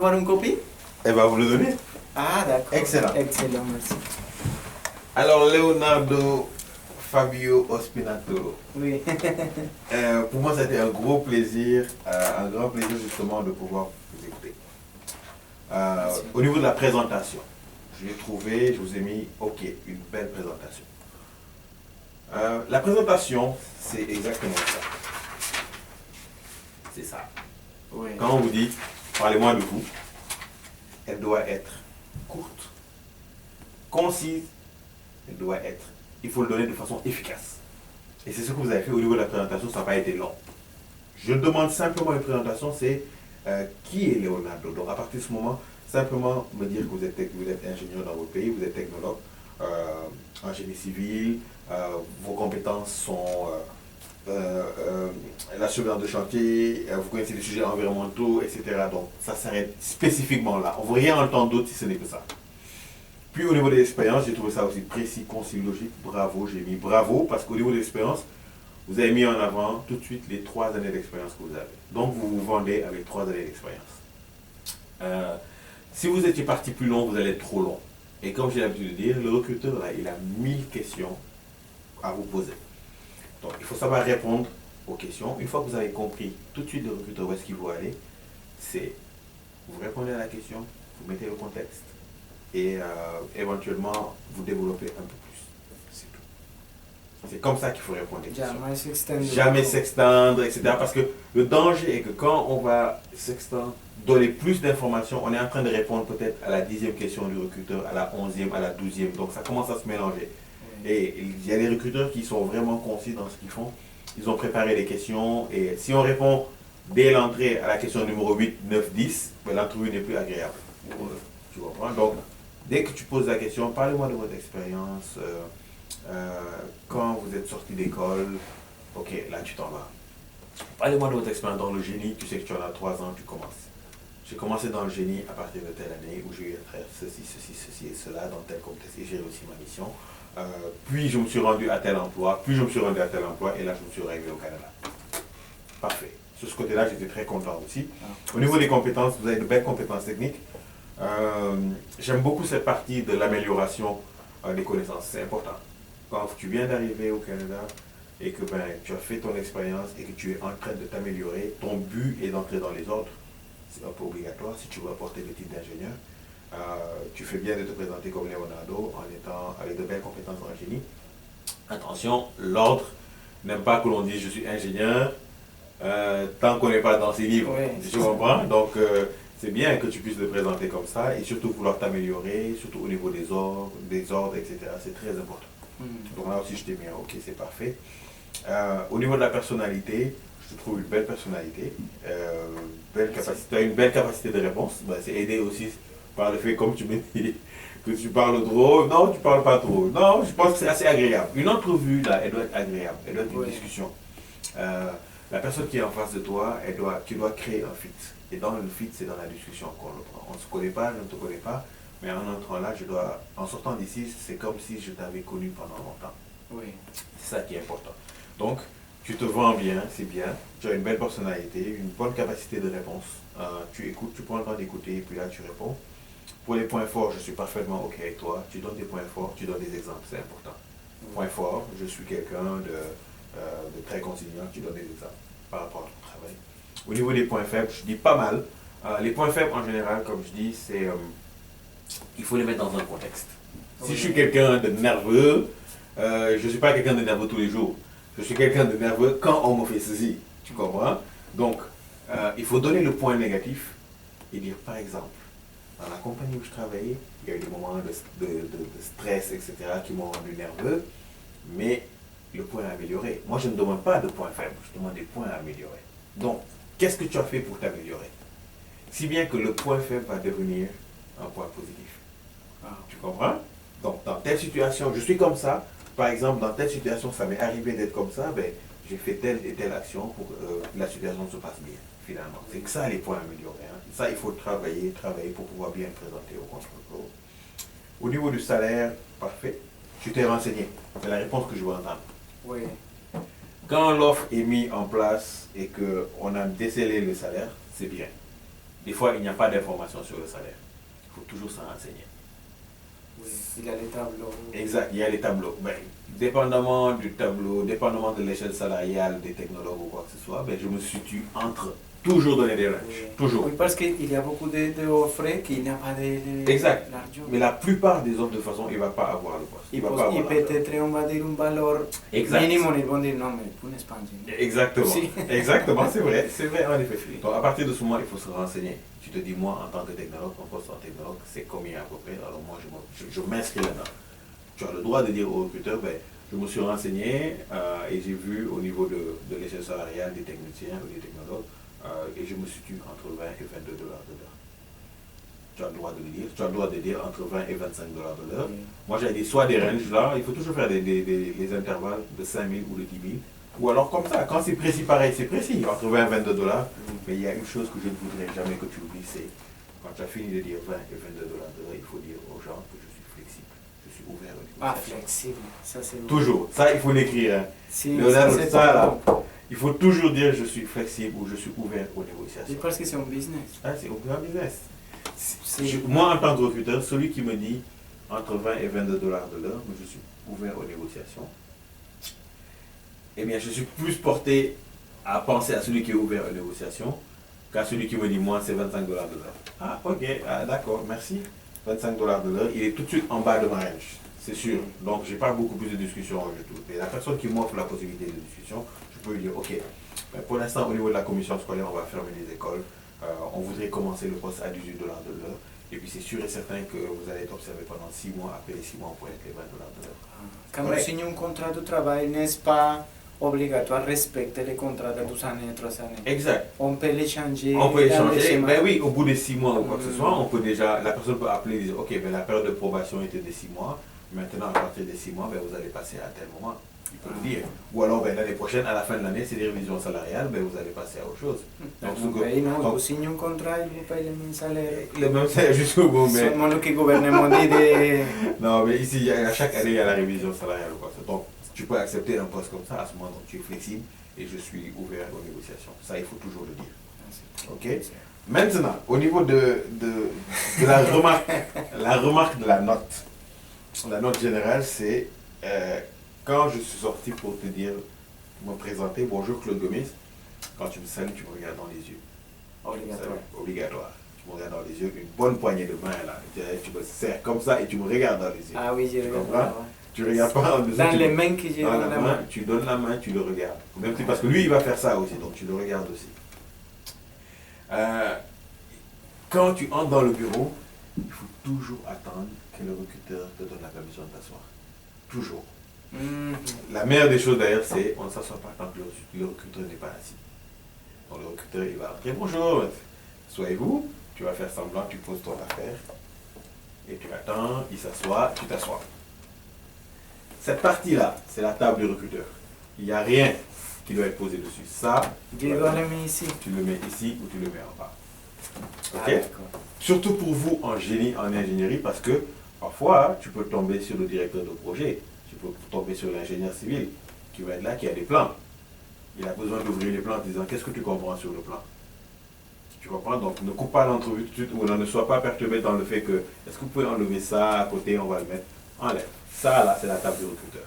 Avoir une copie? Elle va vous le donner. Ah, d'accord. Excellent. Excellent, merci. Alors, Leonardo Fabio Ospinato. Oui. Pour moi, c'était un gros plaisir, un grand plaisir justement de pouvoir vous écouter. Au niveau de la présentation, je l'ai trouvé, je vous ai mis, ok, une belle présentation. La présentation, c'est exactement ça. C'est ça. Oui. Quand on vous dit, parlez-moi de vous, elle doit être courte, concise, elle doit être, il faut le donner de façon efficace. Et c'est ce que vous avez fait au niveau de la présentation, ça n'a pas été long. Je demande simplement une présentation, c'est qui est Leonardo. Donc à partir de ce moment, simplement me dire que vous êtes ingénieur dans votre pays, vous êtes technologue en génie civil, vos compétences sont la surveillance de chantier, vous connaissez les sujets environnementaux, etc. Donc ça s'arrête spécifiquement là. On ne veut rien entendre d'autre si ce n'est que ça. Puis au niveau de l'expérience, j'ai trouvé ça aussi précis, concis, logique. Bravo, j'ai mis bravo parce qu'au niveau de l'expérience, vous avez mis en avant tout de suite les 3 années d'expérience que vous avez. Donc vous vous vendez avec 3 années d'expérience. Si vous étiez parti plus long, vous allez être trop long. Et comme j'ai l'habitude de dire, le recruteur, là, il a 1000 questions à vous poser. Donc il faut savoir répondre aux questions. Une fois que vous avez compris tout de suite le recruteur où est-ce qu'il veut aller, c'est vous répondez à la question, vous mettez le contexte et éventuellement vous développez un peu plus. C'est tout. C'est comme ça qu'il faut répondre aux questions. Jamais s'extendre. Jamais s'extendre, etc. Parce que le danger est que quand on va s'extendre, donner plus d'informations, on est en train de répondre peut-être à la 10e question du recruteur, à la 11e, à la 12e. Donc ça commence à se mélanger. Et il y a des recruteurs qui sont vraiment concis dans ce qu'ils font. Ils ont préparé les questions et si on répond dès l'entrée à la question numéro 8, 9, 10, ben, l'entrevue n'est plus agréable. Tu comprends? Donc, dès que tu poses la question, parlez-moi de votre expérience, quand vous êtes sorti d'école, ok, là tu t'en vas. Parlez-moi de votre expérience dans le génie, tu sais que tu en as 3 ans, tu commences. J'ai commencé dans le génie à partir de telle année où j'ai eu à faire ceci et cela dans tel contexte et j'ai réussi ma mission. Puis je me suis rendu à tel emploi, puis je me suis rendu à tel emploi et là je me suis arrivé au Canada. Parfait. Sur ce côté-là, j'étais très content aussi. Au niveau des compétences, vous avez de belles compétences techniques. J'aime beaucoup cette partie de l'amélioration des connaissances. C'est important. Quand tu viens d'arriver au Canada et que tu as fait ton expérience et que tu es en train de t'améliorer, ton but est d'entrer dans les ordres. C'est un peu obligatoire si tu veux apporter le titre d'ingénieur. Tu fais bien de te présenter comme Leonardo en étant avec de belles compétences en génie. Attention, l'ordre n'aime pas que l'on dise je suis ingénieur tant qu'on n'est pas dans ses livres. Oui. Tu comprends? Donc c'est bien que tu puisses te présenter comme ça et surtout vouloir t'améliorer, surtout au niveau des ordres, etc. C'est très important. Donc là aussi je t'ai mis un ok, c'est parfait. Au niveau de la personnalité, je te trouve une belle personnalité, belle capacité, tu as une belle capacité de réponse. Ben, c'est aidé aussi par le fait, comme tu me dis, que tu parles trop. Non, tu parles pas trop. Non, je pense que c'est assez agréable. Une entrevue, là, elle doit être agréable. Elle doit être une discussion. La personne qui est en face de toi, tu dois créer un fit. Et dans le fit, c'est dans la discussion qu'on le prend. On ne se connaît pas, je ne te connais pas, mais en entrant là, en sortant d'ici, c'est comme si je t'avais connu pendant longtemps. Oui. C'est ça qui est important. Donc, tu te vends bien, c'est bien. Tu as une belle personnalité, une bonne capacité de réponse. Tu écoutes, tu prends le temps d'écouter et puis là, tu réponds. Pour les points forts, je suis parfaitement OK avec toi. Tu donnes des points forts, tu donnes des exemples, c'est important. Point fort, je suis quelqu'un de très conciliant, tu donnes des exemples par rapport à ton travail. Au niveau des points faibles, je dis pas mal. Les points faibles, en général, comme je dis, c'est il faut les mettre dans un contexte. Si je suis quelqu'un de nerveux, je ne suis pas quelqu'un de nerveux tous les jours. Je suis quelqu'un de nerveux quand on me fait ceci. Tu comprends? Donc, il faut donner le point négatif et dire, par exemple, dans la compagnie où je travaillais, il y a eu des moments de stress, etc., qui m'ont rendu nerveux, mais le point à améliorer. Moi, je ne demande pas de points faibles, je demande des points à améliorer. Donc, qu'est-ce que tu as fait pour t'améliorer? Si bien que le point faible va devenir un point positif. Tu comprends? Donc, dans telle situation, je suis comme ça. Par exemple, dans telle situation, ça m'est arrivé d'être comme ça, ben, j'ai fait telle et telle action pour que la situation se passe bien, finalement. C'est que ça les points améliorés. Hein. Ça, il faut travailler pour pouvoir bien présenter au contrôle. Au niveau du salaire, parfait. Tu t'es renseigné. C'est la réponse que je veux entendre. Oui. Quand l'offre est mise en place et qu'on a décelé le salaire, c'est bien. des fois, il n'y a pas d'information sur le salaire. Il faut toujours s'en renseigner. Oui, il y a les tableaux. Exact, il y a les tableaux. Ben, dépendamment du tableau, dépendamment de l'échelle salariale des technologues ou quoi que ce soit, ben, je me situe entre toujours donner des ranges. Oui. Toujours. Oui, parce qu'il y a beaucoup d'offres qu'il n'y a pas Exact. l'argent. Mais la plupart des offres, de façon, il ne va pas avoir le poste. Il va pas avoir l'argent. peut-être on va dire un valeur Exact. minimum, ils vont dire non, mais pour une expansion. Exactement. Si. Exactement, c'est vrai en effet. Donc à partir de ce moment, il faut se renseigner. Tu te dis, moi, en tant que technologue, un poste en technologue, c'est combien à peu près? Alors moi, je m'inscris là-dedans. Tu as le droit de dire au recruteur, ben, je me suis renseigné et j'ai vu au niveau de l'échelle salariale des techniciens ou des technologues et je me situe entre 20 et 22 dollars de l'heure. Tu as le droit de le dire. Tu as le droit de dire entre 20 et 25 dollars de l'heure. Oui. Moi, j'ai dit soit des ranges là, il faut toujours faire des intervalles de 5 000 ou de 10 000. Ou alors comme ça, quand c'est précis, pareil, c'est précis, entre 20 et 22 dollars. Mais il y a une chose que je ne voudrais jamais que tu oublies, c'est quand tu as fini de dire 20 et 22 dollars de l'heure, il faut dire aux gens que je suis flexible, je suis ouvert aux Ah, négociations. flexible, ça c'est bon. Toujours, ça il faut l'écrire. Hein. Si, Leonardo, c'est ça, là, bon. il faut toujours dire je suis flexible ou je suis ouvert aux Oui, négociations. parce que c'est un business. Ah, c'est au grand business. C'est- Moi, en tant que recruteur, celui qui me dit entre 20 et 22 dollars de l'heure, mais je suis ouvert aux négociations, eh bien, je suis plus porté à penser à celui qui est ouvert aux négociations qu'à celui qui me dit, moi, c'est 25 dollars de l'heure. Ah, ok, ah, d'accord, merci. 25 dollars de l'heure, il est tout de suite en bas de ma range, c'est sûr. Donc, j'ai pas beaucoup plus de discussion du tout. Mais la personne qui m'offre la possibilité de discussion, je peux lui dire, ok, ben, pour l'instant, au niveau de la commission scolaire, on va fermer les écoles. On voudrait commencer le poste à 18 dollars de l'heure. Et puis, c'est sûr et certain que vous allez être observé pendant 6 mois. Après les 6 mois, on pourrait être les 20 dollars de l'heure. Quand Ouais. on signe un contrat de travail, n'est-ce pas obligatoire de respecter les contrats de 12 années, 3 années? Exact. On peut les changer. On peut dans les échanger. semaines. Ben oui, au bout de 6 mois ou quoi que ce Mm. soit, on peut déjà, la personne peut appeler et dire, ok, ben la période de probation était de 6 mois. Maintenant, à partir des 6 mois, ben, vous allez passer à tel moment. Il peut le dire. Ou alors, ben, l'année prochaine, à la fin de l'année, c'est des révisions salariales, ben, vous allez passer à autre chose. Dans Donc, mon ce que- pays, non, donc, vous signez un contrat, il vous paye le même salaire. le même salaire jusqu'au bout, mais. Seulement le que le gouvernement dit de... Non, mais ici, à chaque année, il y a la révision salariale ou quoi. Donc, tu peux accepter un poste comme ça, à ce moment, donc tu es flexible et je suis ouvert aux négociations. Ça, il faut toujours le dire. Ok. Maintenant, au niveau de la remarque de la note générale, c'est quand je suis sorti pour te dire, me présenter, bonjour Claude Gomis, quand tu me salues, tu me regardes dans les yeux. Obligatoire. C'est obligatoire. Tu me regardes dans les yeux, une bonne poignée de main là. Tu me serres comme ça et tu me regardes dans les yeux. Ah oui, j'ai Tu regardé. comprends? Tu regardes pas en dessous. Dans tu les me- mains que j'ai dans dans la la main, main. tu donnes la main, tu le regardes. Même si, parce que lui, il va faire ça aussi, donc tu le regardes aussi. Quand tu entres dans le bureau, il faut toujours attendre que le recruteur te donne la permission de t'asseoir. Toujours. Mhm. La meilleure des choses d'ailleurs, c'est on ne s'assoit pas tant que le recruteur n'est pas assis. Donc le recruteur, il va entrer, bonjour, soyez-vous, tu vas faire semblant, tu poses ton affaire, et tu attends, il s'assoit, tu t'assois. Cette partie-là, c'est la table du recruteur. Il n'y a rien qui doit être posé dessus. Ça, Je dois le mettre ici. tu le mets ici ou tu le mets en bas. Ah, Ok? d'accord. Surtout pour vous en génie, en ingénierie, parce que parfois, tu peux tomber sur le directeur de projet, tu peux tomber sur l'ingénieur civil qui va être là, qui a des plans. Il a besoin d'ouvrir les plans en disant qu'est-ce que tu comprends sur le plan. Tu comprends? Donc ne coupe pas l'entrevue tout de suite ou ne sois pas perturbé dans le fait que est-ce que vous pouvez enlever ça à côté, on va le mettre. Enlève. Ça là, c'est la table du recruteur.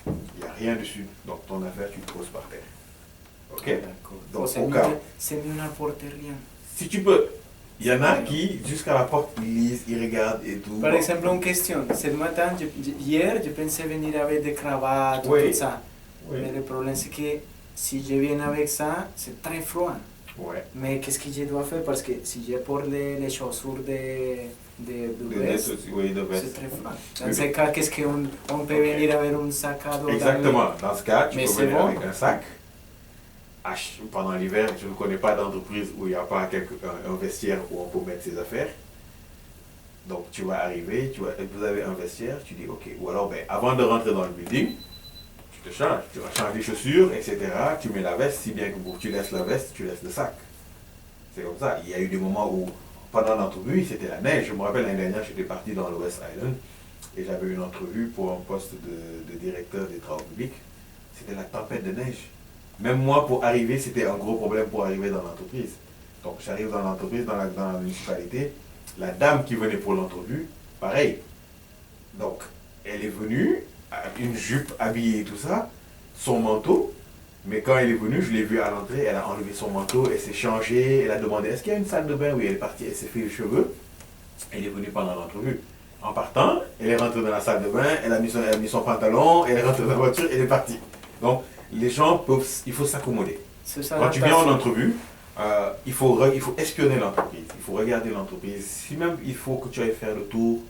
Il n'y a rien dessus, donc ton affaire, tu le poses par terre. Ok? D'accord. Donc, C'est au mieux- cas. c'est mieux n'apporter rien. Si tu peux, il y en a qui, jusqu'à la porte, ils lisent, ils regardent et tout. Par exemple, une question. Ce matin, hier, je pensais venir avec des cravates, Oui. tout ça. Oui. Mais le problème, c'est que si je viens avec ça, c'est très froid. Ouais. Mais qu'est-ce que je dois faire? Parce que si je porte les chaussures de De veste, veste aussi, oui, de c'est veste. très froid. Dans Oui, ce mais- cas, qu'est-ce qu'on peut Ok. venir avec un sac à dos? Exactement. Dans ce cas, tu Mais peux c'est venir bon. avec un sac. Pendant l'hiver, je ne connais pas d'entreprise où il n'y a pas un vestiaire où on peut mettre ses affaires. Donc tu vas arriver, vous avez un vestiaire, tu dis ok. Ou alors, ben, avant de rentrer dans le building, tu te changes, tu vas changer les chaussures, etc. Tu mets la veste, si bien que tu laisses la veste, tu laisses le sac. C'est comme ça. Il y a eu des moments où, pendant l'entrevue, c'était la neige. Je me rappelle l'année dernière, j'étais parti dans le West Island et j'avais une entrevue pour un poste de directeur des travaux publics. C'était la tempête de neige. Même moi, pour arriver, c'était un gros problème pour arriver dans l'entreprise. Donc j'arrive dans l'entreprise, dans la municipalité, la dame qui venait pour l'entrevue, pareil. Donc elle est venue, avec une jupe habillée et tout ça, son manteau, mais quand elle est venue, je l'ai vue à l'entrée, elle a enlevé son manteau, elle s'est changée, elle a demandé est-ce qu'il y a une salle de bain? Oui, elle est partie, elle s'est fait les cheveux, elle est venue pendant l'entrevue. En partant, elle est rentrée dans la salle de bain, elle a mis son pantalon, elle est rentrée dans la voiture, elle est partie. Donc les gens peuvent, il faut s'accommoder. Quand tu viens en entrevue, il faut espionner l'entreprise, il faut regarder l'entreprise. Si même il faut que tu ailles faire le tour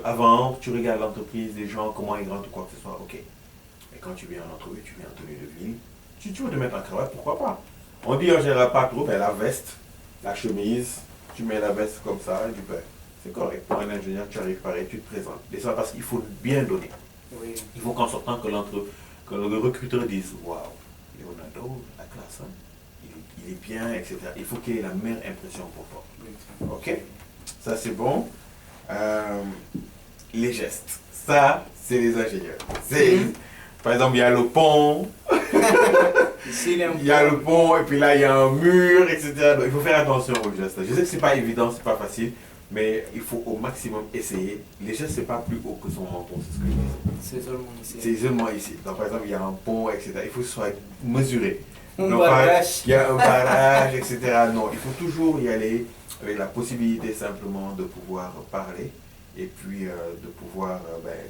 avant, tu regardes l'entreprise, les gens, comment ils rentrent ou quoi que ce soit, ok. Et quand tu viens en entrevue, tu viens en tenue de ville, tu veux te mettre en cravate, pourquoi pas. On dit en général pas trop, mais la veste, la chemise, tu mets la veste comme ça, et du pain. C'est correct. Pour un ingénieur, tu arrives pareil, tu te présentes. Et ça parce qu'il faut bien donner. Oui. Il faut qu'en sortant, que le recruteur dise waouh, Leonardo, la classe, hein, il est bien, etc. Il faut qu'il ait la meilleure impression pour toi. Oui. Ok? Ça c'est bon. Les gestes. Ça, c'est les ingénieurs. Par exemple, il y a le pont. Ici, Il y a le pont, et puis là, il y a un mur, etc. Donc, il faut faire attention aux gestes. Je sais que c'est pas évident, c'est pas facile, mais il faut au maximum essayer. Les gestes, c'est pas plus haut que son menton, c'est ce que je disais. C'est seulement ici. C'est seulement ici. Donc, par exemple, il y a un pont, etc. Il faut que ce soit mesuré. Un Non, barrage. il y a un barrage, etc. Non, il faut toujours y aller avec la possibilité simplement de pouvoir parler et puis de pouvoir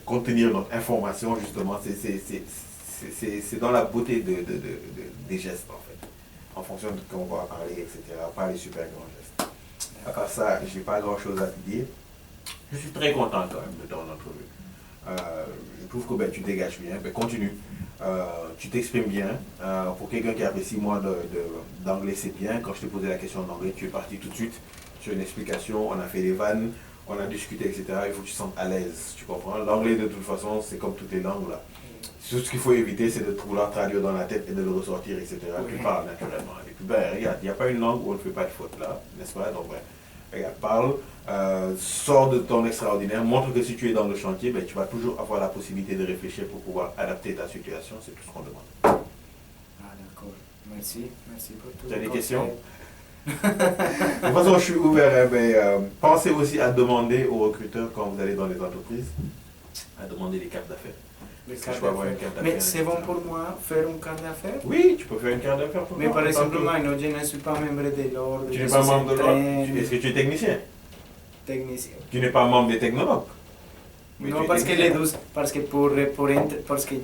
contenir notre information, justement. C'est dans la beauté des gestes, en fait. En fonction de qu'on va parler, etc. Pas les super grands gestes. À part ça, je n'ai pas grand-chose à te dire. Je suis très content quand même de ton entrevue. Je trouve que tu dégages bien. Continue. Tu t'exprimes bien. Pour quelqu'un qui a fait 6 mois d'anglais, c'est bien. Quand je t'ai posé la question d'anglais, tu es parti tout de suite sur une explication. On a fait des vannes, on a discuté, etc. Il faut que tu te sentes à l'aise. Tu comprends? L'anglais, de toute façon, c'est comme toutes les langues là. Tout ce qu'il faut éviter, c'est de vouloir traduire dans la tête et de le ressortir, etc. Oui. Tu parles naturellement. Et puis, regarde, il n'y a pas une langue où on ne fait pas de faute là, n'est-ce pas? Donc, regarde, parle, sors de ton extraordinaire, montre que si tu es dans le chantier, tu vas toujours avoir la possibilité de réfléchir pour pouvoir adapter ta situation. C'est tout ce qu'on demande. Ah, d'accord. Merci. Merci pour tout. Tu as des questions? De toute façon, je suis ouvert. Pensez aussi à demander aux recruteurs quand vous allez dans les entreprises, à demander les cartes d'affaires. Je peux avoir une carte d'affaires. Mais c'est bon pour moi faire une carte d'affaires? Oui, tu peux faire une carte d'affaires pour Mais moi. par exemple, moi, je ne suis pas membre de l'ordre. Tu n'es pas membre de l'ordre? Est-ce que tu es technicien? Technicien. Tu n'es pas membre des technologues? Non, parce que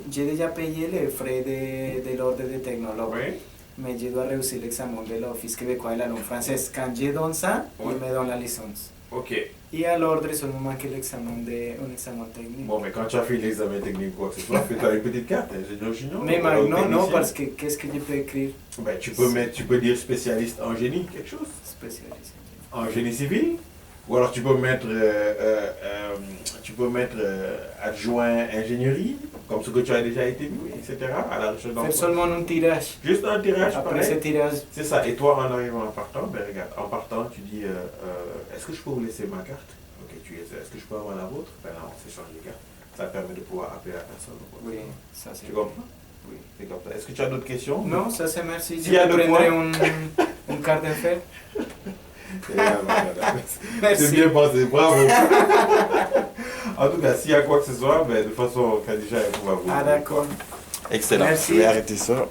j'ai déjà payé les frais de l'ordre de technologue. Oui. Mais je dois réussir l'examen de l'Office québécois et la langue française. Quand je donne ça, Oui. ils me donnent la licence. Ok. Et à l'ordre, seulement manque un examen technique. Bon, mais quand tu as fait l'examen technique ou quoi que ce soit, tu as une petite carte, ingénieur junior. Mais maintenant, non, parce que qu'est-ce que je peux écrire? Tu peux dire spécialiste en génie, quelque chose. Spécialiste. En génie civil. Ou alors tu peux mettre, adjoint ingénierie, comme ce que tu as déjà été vu, etc. à la recherche d'emploi. Faire seulement un tirage. Juste un tirage, Après pareil. ce tirage. C'est ça. Et toi, en arrivant en partant, regarde, en partant, tu dis, est-ce que je peux vous laisser ma carte? Ok, est-ce que je peux avoir la vôtre? Ben là, on s'échange les cartes. Ça permet de pouvoir appeler la personne. Oui, ça c'est. Tu comprends? Oui. C'est comme ça. Est-ce que tu as d'autres questions? Non, ça c'est merci. S'il y a Je de prendrai quoi? une carte d'affaires. C'est Merci. bien pensé, bravo. En tout cas, s'il y a quoi que ce soit, de toute façon, Khadija, elle va vous. Ah d'accord. Excellent. Merci. Je vais arrêter ça.